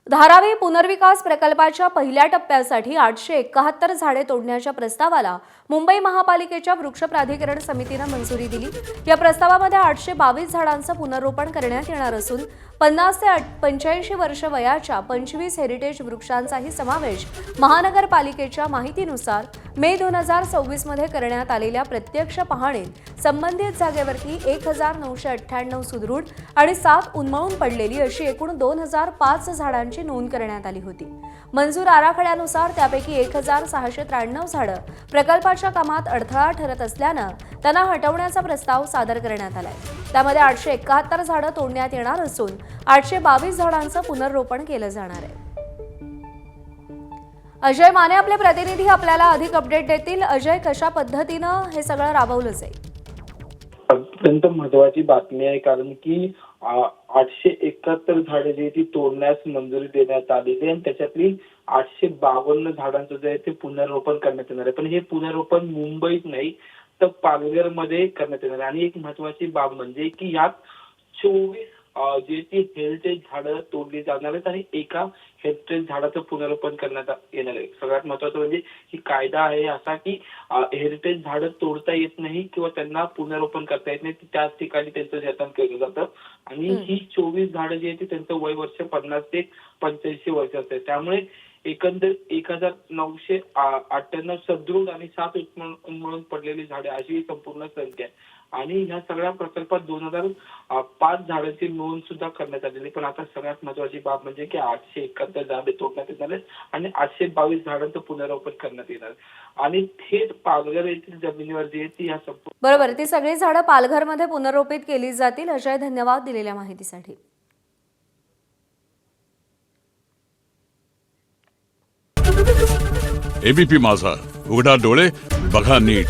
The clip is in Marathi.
धारावी पुनर्विकास प्रकल्पाच्या पहिल्या टप्प्यासाठी 871 झाडे तोडण्याच्या प्रस्तावाला मुंबई महापालिकेच्या वृक्ष प्राधिकरण समितीने मंजुरी दिली। या प्रस्तावामध्ये 822 झाडांचं पुनर्रोपण करण्यात येणार असून 50 ते 85 वर्ष वयाच्या 25 हेरिटेज वृक्षांचाही समावेश महानगरपालिकेच्या माहितीनुसार मे 2024 मध्ये करण्यात आलेल्या प्रत्यक्ष पाहणीत संबंधित जागेवरती 1998 सुदृढ आणि 7 उन्मळून पडलेली अशी एकूण 2005 झाडांची नोंद करण्यात आली होती। मंजूर आराखड्यानुसार त्यापैकी 1693 झाडं प्रकल्पाच्या कामात अडथळा ठरत असल्यानं त्यांना हटवण्याचा प्रस्ताव सादर करण्यात आलाय। त्यामध्ये 871 झाडं तोडण्यात येणार असून 822 झाडांचं पुनर्रोपण केलं जाणार आहे। अजय माने आपले प्रतिनिधी आपल्याला अधिक अपडेट देतील। अजय, कशा पद्धतीनं हे सगळं राबवलं जाईल? अत्यंत महत्वाची बातमी आहे, कारण की 871 झाडे जी ती तोडण्यास मंजुरी देण्यात आलेली आहे आणि त्याच्यातली 852 झाडांचं जे आहे ते पुनर्रोपण करण्यात येणार आहे। पण हे पुनर्रोपण मुंबईत नाही तर पालघरमध्ये करण्यात येणार आहे। आणि एक महत्वाची बाब म्हणजे की यात 24 जे ती हेरिटेज झाडं तोडली जाणार आहेत आणि एका हेरिटेज झाडाचं पुनर्रोपण करण्यात येणार आहे। सगळ्यात महत्वाचं म्हणजे की कायदा आहे असा की हेरिटेज झाडं तोडता येत नाही किंवा त्यांना पुनर्रोपण करता येत नाही, त्याच ठिकाणी त्यांचं जतन केलं जातं। आणि ही 24 झाडं जी आहेत त्यांचं वय वर्ष 50 ते 85 वर्ष असते। त्यामुळे एकंदर 1998 सदृढ आणि 7 उन्मळून पडलेली झाडे अशी संपूर्ण संख्या आहे। आणि ह्या सगळ्या प्रकल्पात 2005 झाडांची नोंद सुद्धा करण्यात आलेली। पण आता सगळ्यात महत्वाची बाब म्हणजे की 871 झाडे तोडण्यात येणार आहेत आणि 822 झाडांचं पुनर्रोपण करण्यात येणार आणि थेट पालघर येथील जमिनीवर जी आहे ती ह्या संपूर्ण बरोबर, ती सगळी झाडं पालघरमध्ये पुनर्रोपित केली जातील। अजय, धन्यवाद दिलेल्या माहितीसाठी। एबीपी माझा, उघडा डोळे बघा नीट।